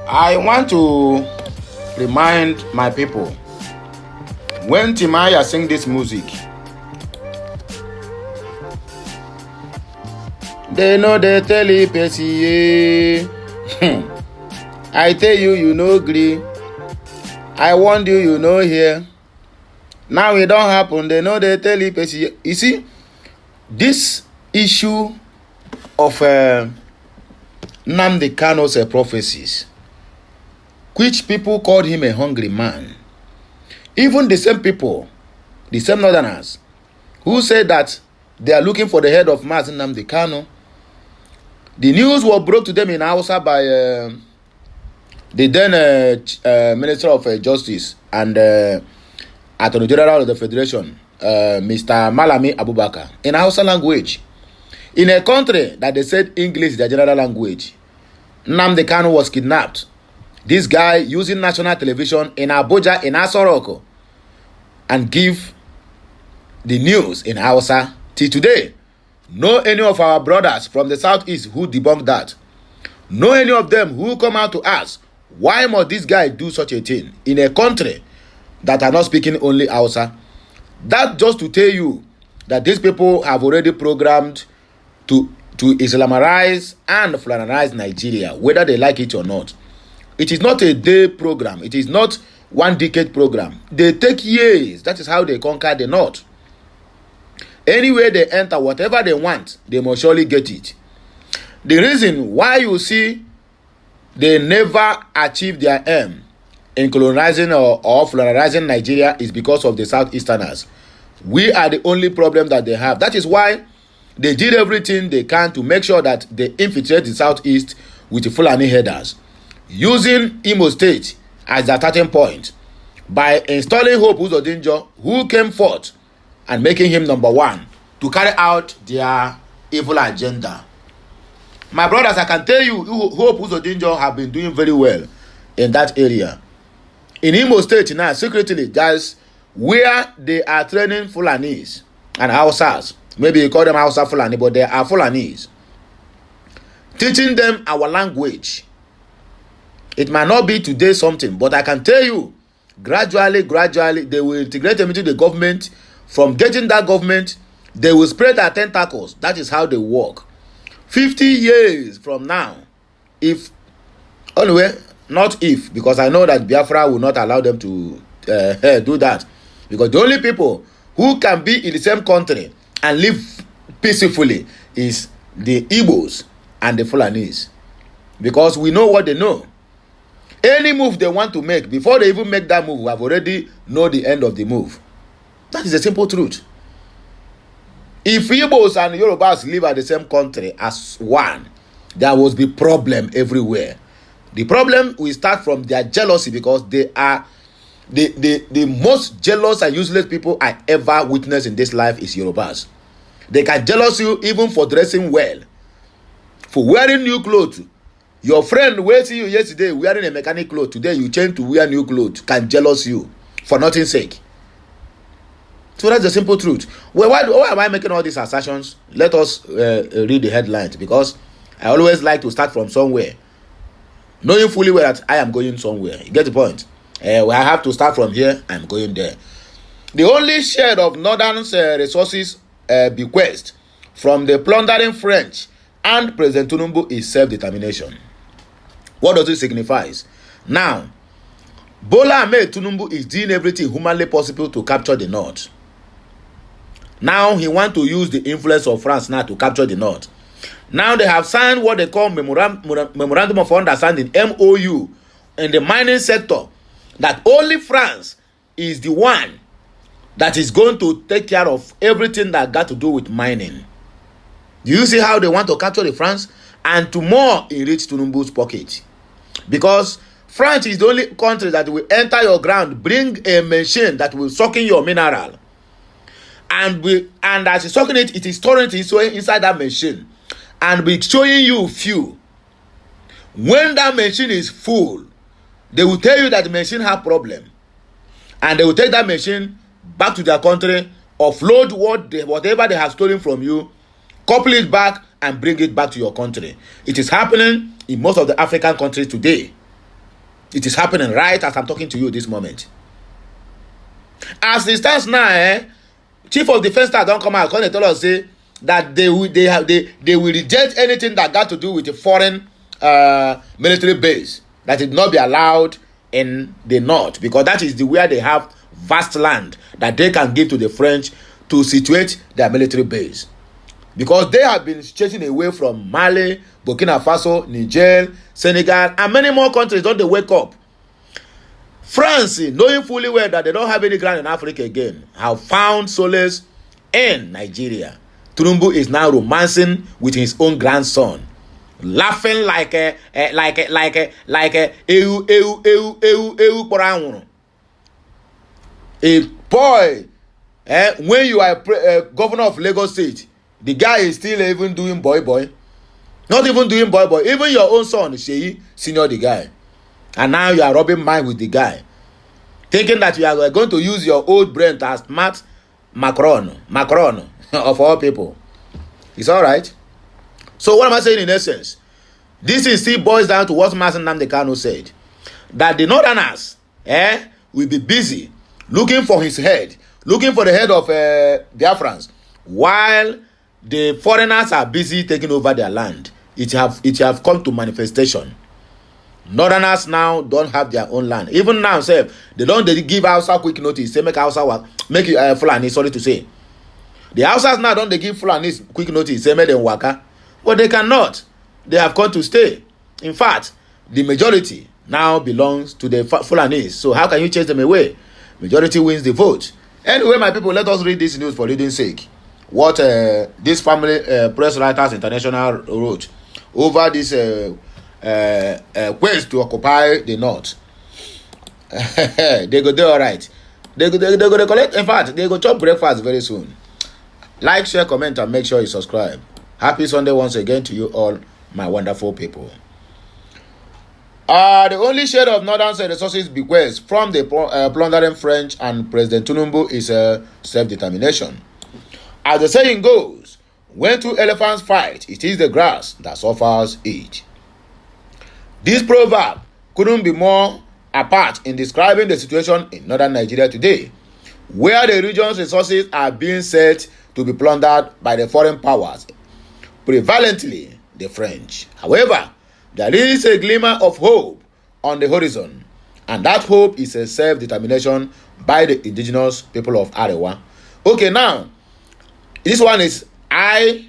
I want to remind my people, when Timaya sing this music, they know they tell you, Pesi, I tell you, you no agree. I warned you, you no hear. Now it don't happen. They know they tell you, Pesi. You see, this issue of Nnamdi Kanu's prophecies, which people called him a hungry man. Even the same people, the same northerners, who said that they are looking for the head of Mazi Nnamdi Kanu. The news was brought to them in Hausa by the then Minister of Justice and Attorney General of the Federation, Mr. Malami Abubakar, in Hausa language. In a country that they said English is their general language, Nnamdi Kanu was kidnapped. This guy using national television in Abuja, in Asoroko, and give the news in Hausa till today. No any of our brothers from the southeast who debunk that. No any of them who come out to ask, why must this guy do such a thing in a country that are not speaking only Hausa? That just to tell you that these people have already programmed to Islamize and Fulanize Nigeria, whether they like it or not. It is not a day program. It is not 1 decade program. They take years. That is how they conquer the north. Anywhere they enter, whatever they want, they must surely get it. The reason why you see they never achieve their aim in colonizing or Fulanizing Nigeria is because of the Southeasterners. We are the only problem that they have. That is why they did everything they can to make sure that they infiltrate the Southeast with the Fulani headers, using Imo State as their starting point by installing Hope Uzodinjo, who came forth and making him number one to carry out their evil agenda. My brothers, I can tell you, Hope Uzodinjo have been doing very well in that area. In Imo State now, secretly, guys, where they are training Fulanis and Hausas, maybe you call them Hausa Fulani, but they are Fulanis, teaching them our language. It might not be today something, but I can tell you, gradually, they will integrate them into the government. From getting that government, they will spread their tentacles. That is how they work. 50 years from now, if, anyway, not if, because I know that Biafra will not allow them to do that. Because the only people who can be in the same country and live peacefully is the Igbos and the Fulanis. Because we know what they know. Any move they want to make, before they even make that move, we have already know the end of the move. That is the simple truth. If Igbos and Yorubas live at the same country as one, there will be problem everywhere. The problem will start from their jealousy, because they are the most jealous and useless people I ever witnessed in this life is Yorubas. They can jealous you even for dressing well, for wearing new clothes. Your friend who see you yesterday wearing a mechanic clothes, today you change to wear new clothes, can jealous you for nothing's sake. So that's the simple truth. Well, why am I making all these assertions? Let us read the headlines, because I always like to start from somewhere, knowing fully well that I am going somewhere. You get the point? I have to start from here. I'm going there. The only share of northern resources bequest from the plundering French and President Tinubu is self-determination. What does it signify? Now, Bola Ahmed Tinubu is doing everything humanly possible to capture the north. Now he wants to use the influence of France now to capture the north. Now they have signed what they call Memorandum of Understanding, MOU, in the mining sector, that only France is the one that is going to take care of everything that got to do with mining. Do you see how they want to capture the France and to more enrich Tinubu's pocket? Because France is the only country that will enter your ground, bring a machine that will suck in your mineral, and as it's sucking it, it is storing it inside that machine, and be showing you fuel. When that machine is full, they will tell you that the machine have problem, and they will take that machine back to their country, offload whatever they have stolen from you, couple it back and bring it back to your country. It is happening in most of the African countries today. It is happening right as I'm talking to you this moment. As it stands now, Chief of Defense Staff don't come out and tell us say that they will reject anything that got to do with a foreign military base, that it not be allowed in the north, because that is where they have vast land that they can give to the French to situate their military base, because they have been chasing away from Mali, Burkina Faso, Niger, Senegal, and many more countries. Don't they wake up? France, knowing fully well that they don't have any ground in Africa again, have found solace in Nigeria. Tinubu is now romancing with his own grandson, laughing like a boy. When you are governor of Lagos State, the guy is still even doing boy. Not even doing boy. Even your own son, Sheyi, senior the guy. And now you are rubbing mind with the guy, thinking that you are going to use your old brain to smart Macron of all people. It's all right. So what am I saying in essence? This is still boils down to what Master Nnamdi Kanu said, that the Northerners will be busy looking for his head, looking for the head of Biafrans, while the foreigners are busy taking over their land. It have come to manifestation. Northerners now don't have their own land. Even now, say they don't give Hausa quick notice. Say make Hausa work, make Fulani. Sorry to say, the Hausas now don't they give Fulani quick notice. Say make them waka, but they cannot. They have come to stay. In fact, the majority now belongs to the Fulanis. So how can you chase them away? Majority wins the vote. Anyway, my people, let us read this news for reading sake. What this family Press Writers International wrote over this quest to occupy the north. They go do all right. They go collect. In fact, they go chop breakfast very soon. Like, share, comment, and make sure you subscribe. Happy Sunday once again to you all, my wonderful people. The only shade of northern resources bequest from the plundering French and President Tinubu is self-determination. As the saying goes, when two elephants fight, it is the grass that suffers it. This proverb couldn't be more apart in describing the situation in northern Nigeria today, where the region's resources are being set to be plundered by the foreign powers, prevalently the French. However, there is a glimmer of hope on the horizon, and that hope is a self-determination by the indigenous people of AREWA. Okay, now, this one is IPOA,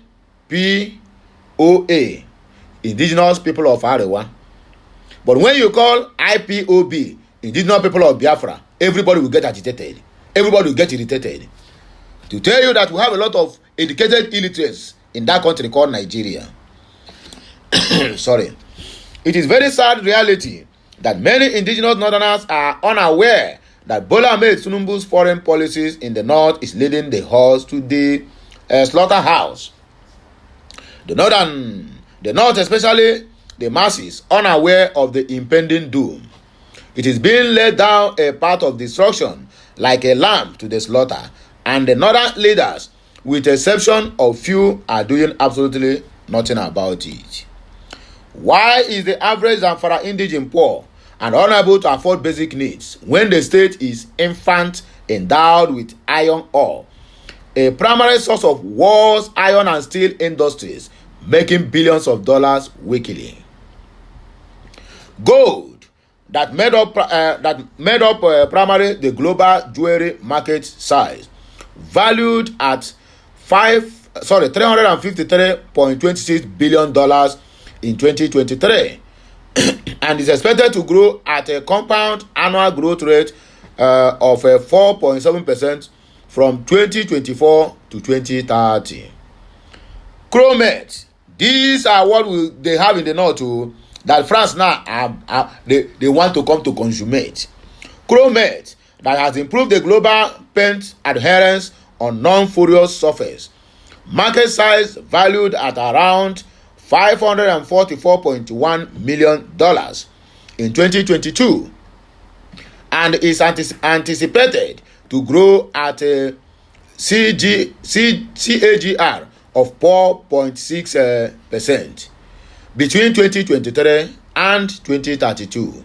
indigenous people of AREWA. But when you call IPOB, indigenous people of Biafra, everybody will get agitated. Everybody will get irritated. To tell you that we have a lot of educated illiterates in that country called Nigeria. Sorry. It is very sad reality that many indigenous northerners are unaware that Bola Ahmed Tinubu's foreign policies in the north is leading the horse to the slaughterhouse. The north, especially the masses, unaware of the impending doom. It is being led down a path of destruction like a lamb to the slaughter, and the northern leaders, with the exception of few, are doing absolutely nothing about it. Why is the average Zamfara indigene poor and unable to afford basic needs when the state is infant endowed with iron ore, a primary source of world's iron and steel industries, making billions of dollars weekly? Gold that made up primary the global jewelry market size, valued at $353.26 billion in 2023, and is expected to grow at a compound annual growth rate of 4.7% from 2024 to 2030. Chromate, these are what they have in the north too, that France now they want to come to consummate. Chromate that has improved the global paint adherence on non-furious surface. Market size valued at around $544.1 million in 2022, and is anticipated to grow at a CAGR of 4.6%. between 2023 and 2032.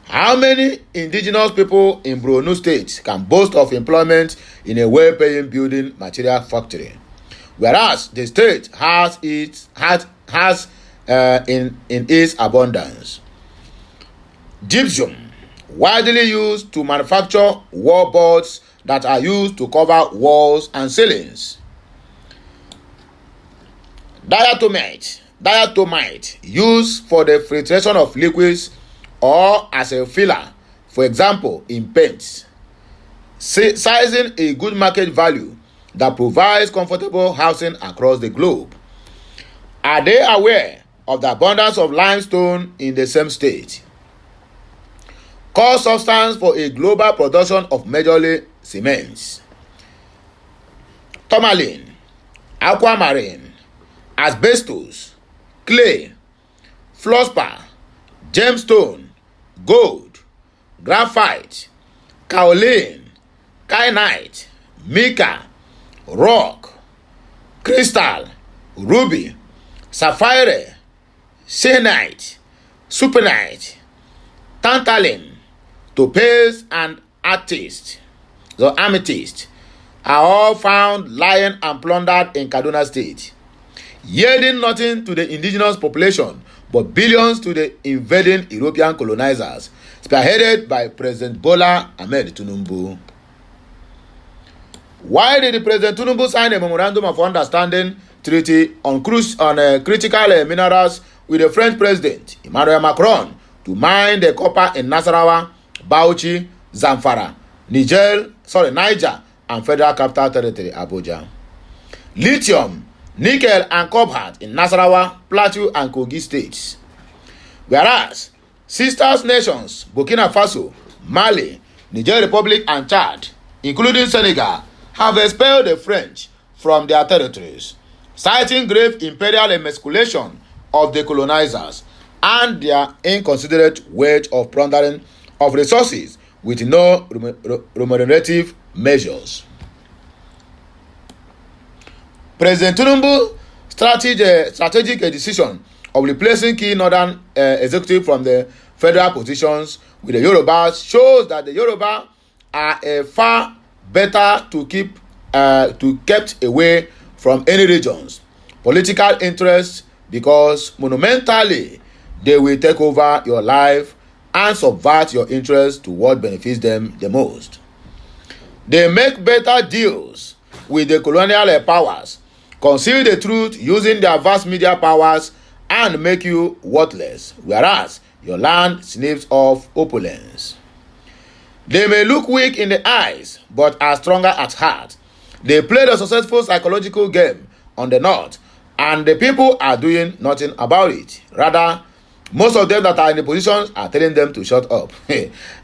How many indigenous people in Borno State can boast of employment in a well-paying building material factory, whereas the state has in its abundance? Gypsum, widely used to manufacture wallboards that are used to cover walls and ceilings. Diatomite, used for the filtration of liquids or as a filler, for example, in paints. Sizing a good market value that provides comfortable housing across the globe. Are they aware of the abundance of limestone in the same state? Core substance for a global production of majorly cements. Tourmaline, aquamarine, asbestos, clay, fluorspar, gemstone, gold, graphite, kaolin, kyanite, mica, rock, crystal, ruby, sapphire, selenite, superite, tantalum, topaz, and amethyst are all found lying and plundered in Kaduna State, yielding nothing to the indigenous population but billions to the invading European colonizers, spearheaded by President Bola Ahmed Tinubu. Why did President Tinubu sign a memorandum of understanding treaty on critical minerals with the French President Emmanuel Macron to mine the copper in Nasarawa, Bauchi, Zamfara, Niger, and Federal Capital Territory, Abuja? Lithium, nickel, and cobalt in Nasarawa, Plateau, and Kogi states. Whereas sisters nations Burkina Faso, Mali, Niger Republic, and Chad, including Senegal, have expelled the French from their territories, citing grave imperial emasculation of the colonizers and their inconsiderate wage of plundering of resources with no remunerative measures. President Tinubu's strategic decision of replacing key northern executive from the federal positions with the Yorubas shows that the Yoruba are far better to kept away from any regions political interests, because monumentally they will take over your life and subvert your interests to what benefits them the most. They make better deals with the colonial powers, conceal the truth using their vast media powers, and make you worthless, whereas your land sniffs of opulence. They may look weak in the eyes, but are stronger at heart. They played a successful psychological game on the north, and the people are doing nothing about it. Rather, most of them that are in the positions are telling them to shut up.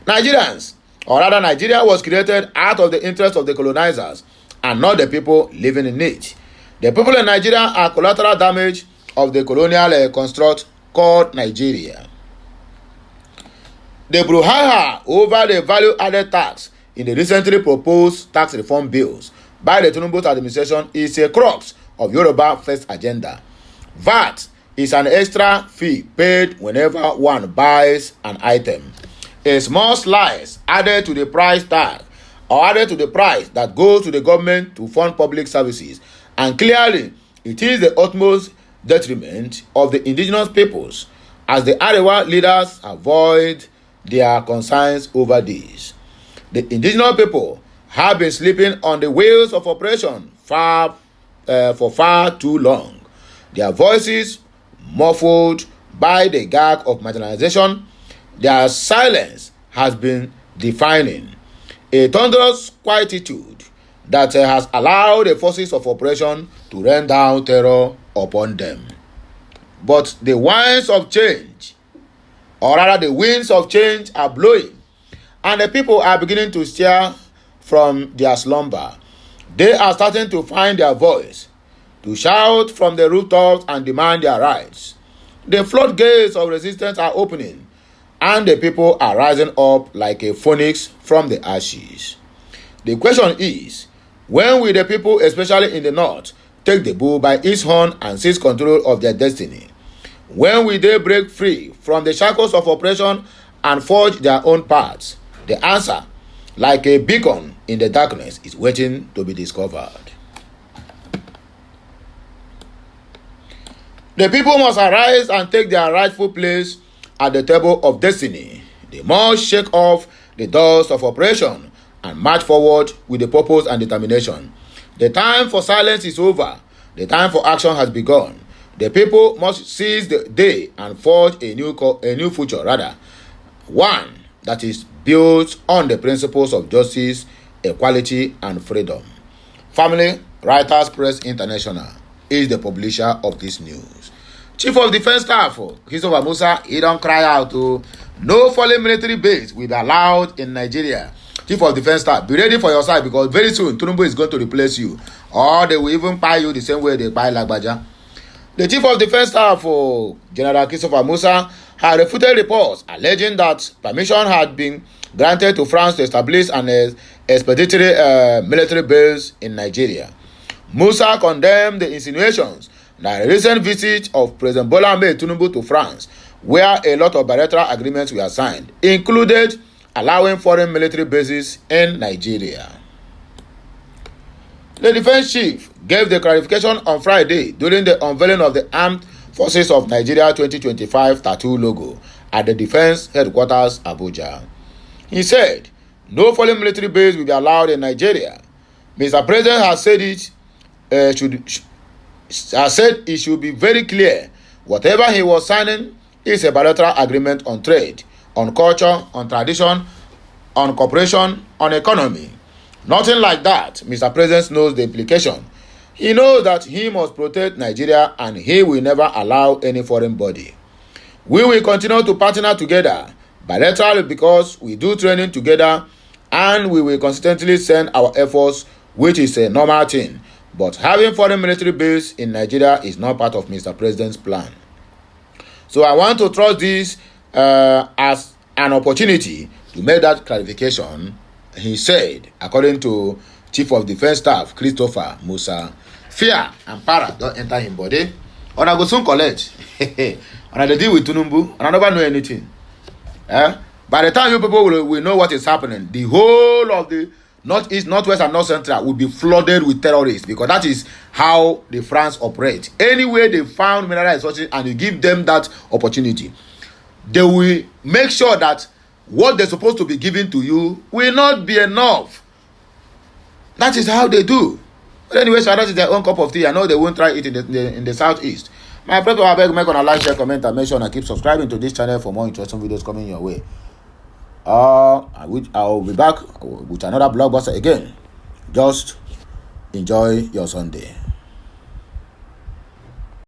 Nigerians, or rather Nigeria, was created out of the interest of the colonizers and not the people living in it. The people in Nigeria are collateral damage of the colonial construct called Nigeria. The brouhaha over the value-added tax in the recently proposed tax reform bills by the Tinubu administration is a crux of Yoruba First agenda. VAT is an extra fee paid whenever one buys an item. A small slice added to the price tag or added to the price that goes to the government to fund public services. And clearly, it is the utmost detriment of the indigenous peoples, as the AREWA leaders avoid their concerns over this. The indigenous people have been sleeping on the wheels of oppression for far too long. Their voices muffled by the gag of marginalization, their silence has been defining a thunderous quietude that has allowed the forces of oppression to rain down terror upon them. But the winds of change, or rather the winds of change, are blowing, and the people are beginning to stir from their slumber. They are starting to find their voice, to shout from the rooftops and demand their rights. The floodgates of resistance are opening, and the people are rising up like a phoenix from the ashes. The question is, when will the people, especially in the north, take the bull by its horn and seize control of their destiny? When will they break free from the shackles of oppression and forge their own paths? The answer, like a beacon in the darkness, is waiting to be discovered. The people must arise and take their rightful place at the table of destiny. They must shake off the dust of oppression and march forward with the purpose and determination. The time for silence is over. The time for action has begun. The people must seize the day and forge a new future, one that is built on the principles of justice, equality, and freedom. Family Writers Press International is the publisher of this news. Chief of Defense Staff Christopher Musa, he don't cry out to no foreign military base will be allowed in Nigeria. Chief of Defense Staff, be ready for your side, because very soon Tinubu is going to replace you, or they will even buy you the same way they buy Lagbaja. The Chief of Defense Staff General Christopher Musa had refuted reports alleging that permission had been granted to France to establish an expeditionary military base in Nigeria. Musa condemned the insinuations that a recent visit of President Bola Ahmed Tinubu to France, where a lot of bilateral agreements were signed, included allowing foreign military bases in Nigeria. The defense chief gave the clarification on Friday during the unveiling of the Armed Forces of Nigeria 2025 tattoo logo at the Defense Headquarters, Abuja. He said, no foreign military base will be allowed in Nigeria. Mr. President has said it should be very clear. Whatever he was signing is a bilateral agreement on trade, on culture, on tradition, on cooperation, on economy. Nothing like that. Mr. President knows the implication. He knows that he must protect Nigeria and he will never allow any foreign body. We will continue to partner together bilaterally because we do training together, and we will consistently send our efforts, which is a normal thing. But having foreign military base in Nigeria is not part of Mr. President's plan. So I want to trust this as an opportunity to make that clarification, he said, according to Chief of Defense Staff Christopher Musa. Fear and para don't enter him body. Una go soon collect. Una dey deal with Tinubu, and I never know anything. By the time you people will know what is happening, the whole of the Northeast, Northwest, and North Central will be flooded with terrorists, because that is how the France operate. Anywhere they found mineral resources and you give them that opportunity, they will make sure that what they're supposed to be given to you will not be enough. That is how they do. But anyway, so that is their own cup of tea. I know they won't try it in the Southeast. My friend, I beg, make on a like, share, comment, and make sure and keep subscribing to this channel for more interesting videos coming your way. I'll be back with another blockbuster again. Just enjoy your Sunday.